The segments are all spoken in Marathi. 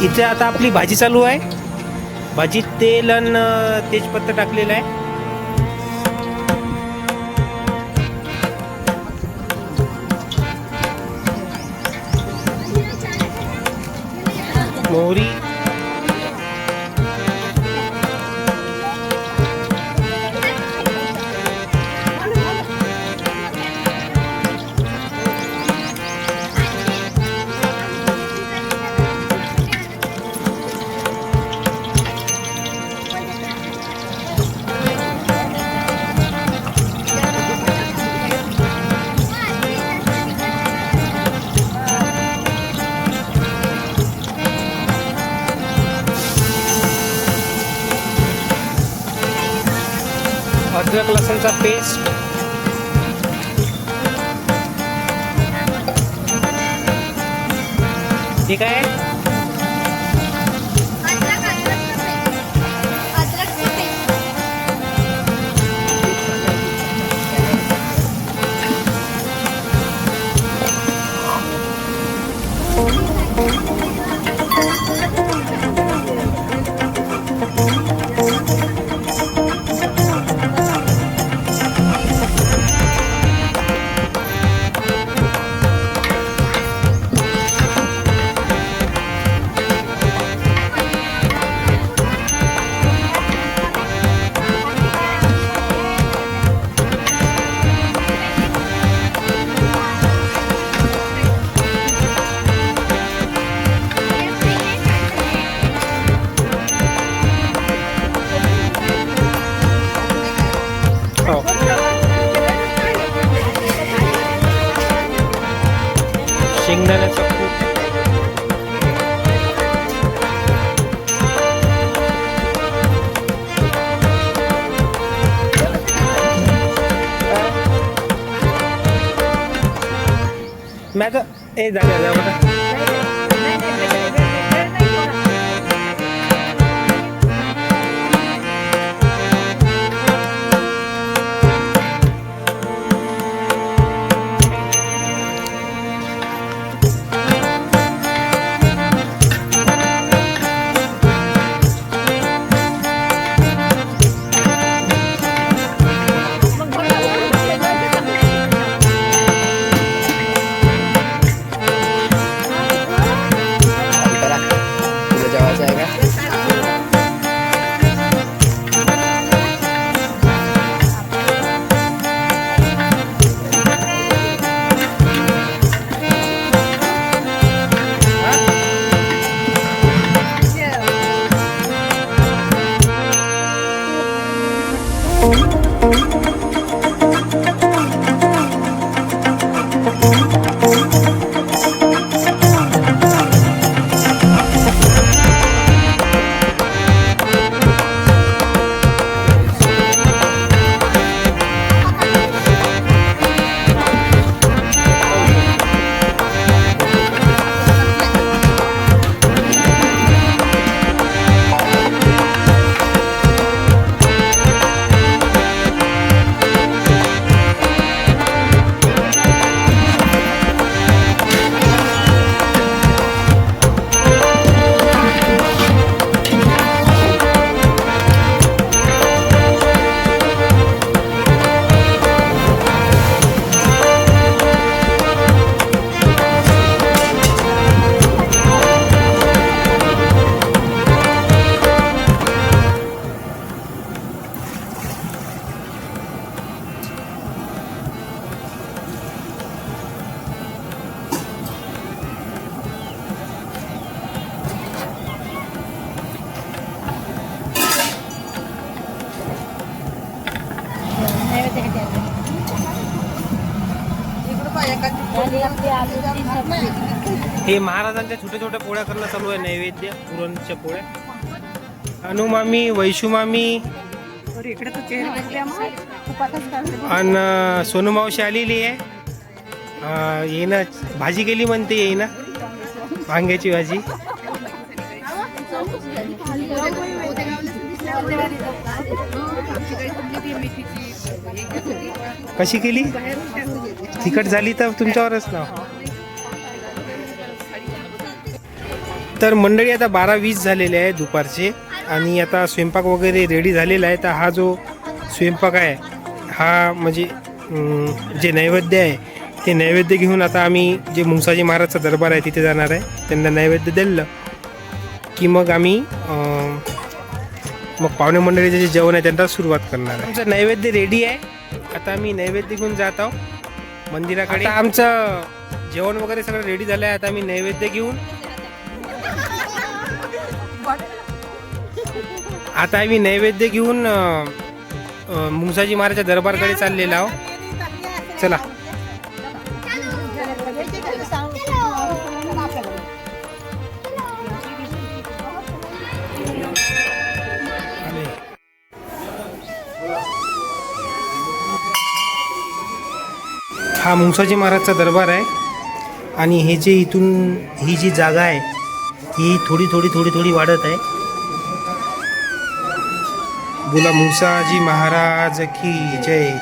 इथे आता आपली भाजी चालू आहे. भाजीत तेल आणि तेजपत्ता टाकलेला आहे. मोहरी, अद्रक लसूणचा पेस्ट, ठीक आहे. शेंगदाण्याचा कूट, मैं तो ए जा बता. हे महाराजांच्या छोट्या छोट्या पोळ्या करणं चालू आहे. नैवेद्य पुरणच्या पोळ्या. अनुमामी, वैशुमामी आणि सोनूमावशी आलेली आहे. येईना भाजी केली म्हणते. येईना वांग्याची भाजी. कशी केली? तिखट झाली तर तुमच्यावरच ना. तर मंडळी आता 12:20 झालेले आहे दुपारचे आणि आता स्वयंपाक वगैरे रेडी झालेला आहे. तर हा जो स्वयंपाक आहे हा म्हणजे जे नैवेद्य आहे ते नैवेद्य घेऊन आता आम्ही जे मुंगसाजी महाराजचा दरबार आहे तिथे जाणार आहे. त्यांना नैवेद्य दिलं की मग आम्ही मग पाहुणे मंडळीचे जे जेवण आहे त्यांना सुरुवात करणार आहे. आमचं नैवेद्य रेडी आहे. आता आम्ही नैवेद्य घेऊन जात आहोत मंदिराकडे. आमचं जेवण वगैरे सगळं रेडी झालं आहे. आता आम्ही नैवेद्य घेऊन मुंगसाजी महाराजच्या दरबारकडे चाललेलो आहोत. चला. हा मुंगसाजी महाराजचा दरबार आहे आणि हे जे इथून ही जी जागा आहे ही थोडी वाढत आहे. बोला मुंगसाजी महाराज की जय.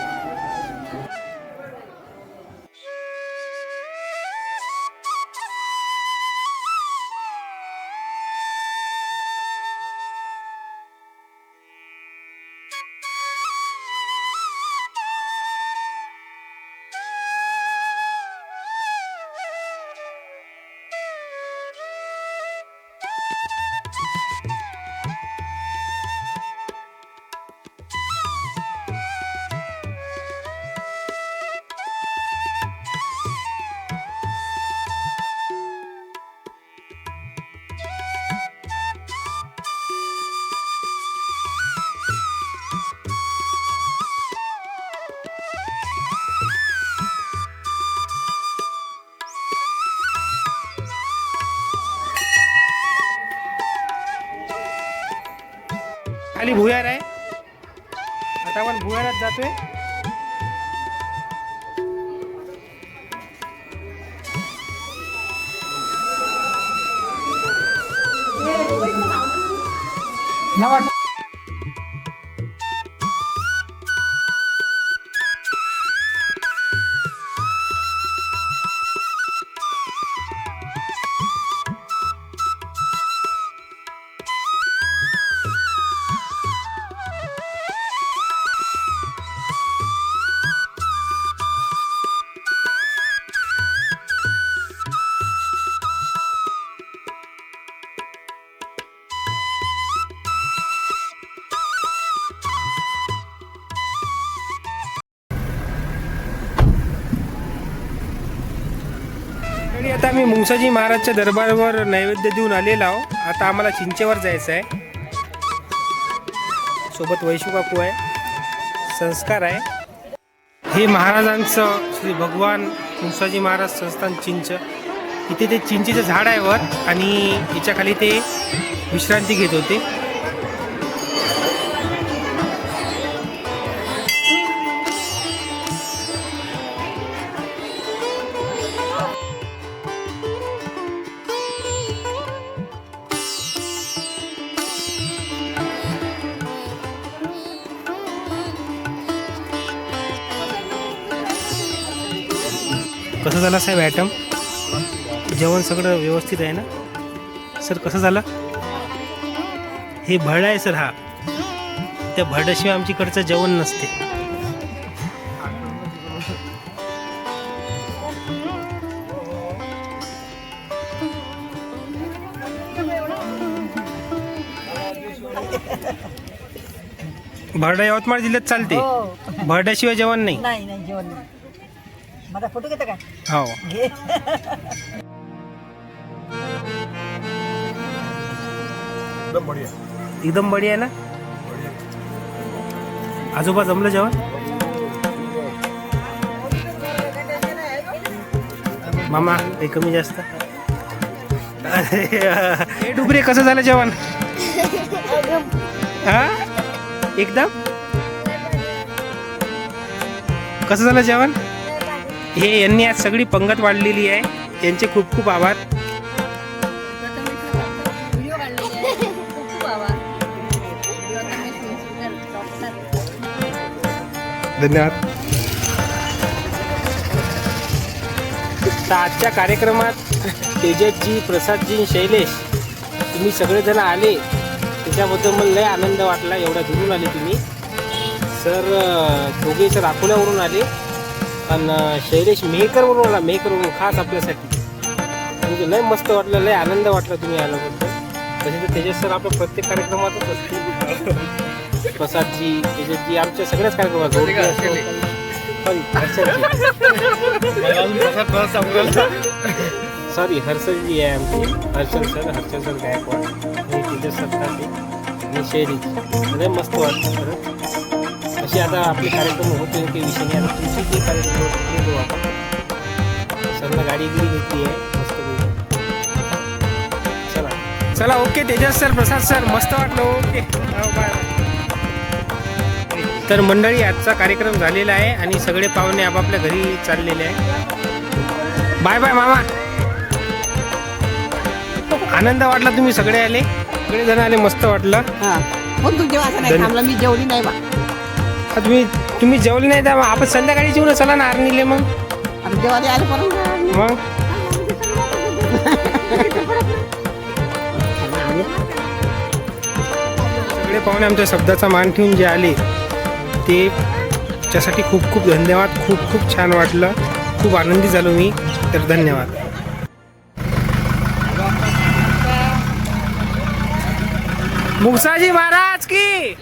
खाली भुयार आहे. आता आपण भुयारात जातोय. आता आम्ही मुंगसाजी महाराजच्या दरबारावर नैवेद्य देऊन आलेलो आहो. आता आम्हाला चिंचेवर जायचं आहे. सोबत वैशू काकू आहे. संस्कार आहे. हे महाराजांचं श्री भगवान मुंगसाजी महाराज संस्थान चिंच. इथे ते चिंचेचं झाड आहे वर आणि याच्या खाली ते विश्रांती घेत होते. कसं झालं साहेब ॲटम? जेवण सगळं व्यवस्थित आहे ना सर? कसं झालं? हे भरड आहे सर. हा त्या भरडाशिवाय आमच्याकडचं जेवण नसते. भरडा यवतमाळ जिल्ह्यात चालते. भरडाशिवाय जेवण नाही. नाही जेवण नाही. माझा फोटो घेता का? हो. एकदम बढिया आहे ना. आजोबा जमलं जेवण? मामा काही कमी जास्त? हे डुबरे कसं झालं जेवण? हा एकदम. कसं झालं जेवण? हे यांनी आज सगळी पंगत वाढलेली आहे. यांचे खूप खूप आभार. धन्यवाद. तर आजच्या कार्यक्रमात तेजसजी, प्रसादजी, शैलेश तुम्ही सगळेजण आले त्याच्याबद्दल मला लय आनंद वाटला. एवढ्या दुरून आले तुम्ही. सर दोघे सर अकोल्यावरून आले आणि शैलेश मेहकरवरून आला, मेहकरवरून खास आपल्यासाठी. म्हणजे लय मस्त वाटलं, लय आनंद वाटला तुम्ही आल्याबद्दल. तसे तर तेजस सर आपल्या प्रत्येक कार्यक्रमातच असते. प्रसादजी, तेजसजी आमच्या सगळ्याच कार्यक्रमात सॉरी हर्षलजी आहे आमची. हर्षल सर गायकवाड आणि तेजस सर ठाकरे आणि शैलेश. लय मस्त वाटतं खरं. असे आता आपले कार्यक्रम होते काही विषय नाही. आता तुमची जे कार्यक्रम होतो आपण सरला गाडी घेतली आहे मस्त. चला चला okay Tejas sir, Prasad sir, मस्त वाटलं. Okay bye. तर मंडळी आजचा कार्यक्रम झालेला आहे आणि सगळे पाहुणे आपापल्या घरी चाललेले आहे. बाय बाय मामा. आनंद वाटला तुम्ही सगळे आले, सगळे जण आले, मस्त वाटलं. हां पण तू जेव्हा नाही थांबला, मी जेवली नाही बा. तुम्ही जेवले नाही तर आपण संध्याकाळी जेवण चला ना आर्नीले. मग आता जेवायला आले परत मग सगळे पाहुणे आमच्या शब्दाचा मान ठेवून जे आले ते त्यासाठी खूप खूप धन्यवाद. खूप खूप छान वाटलं, खूप आनंदी झालो मी. तर धन्यवाद. मुक्ताजी महाराज की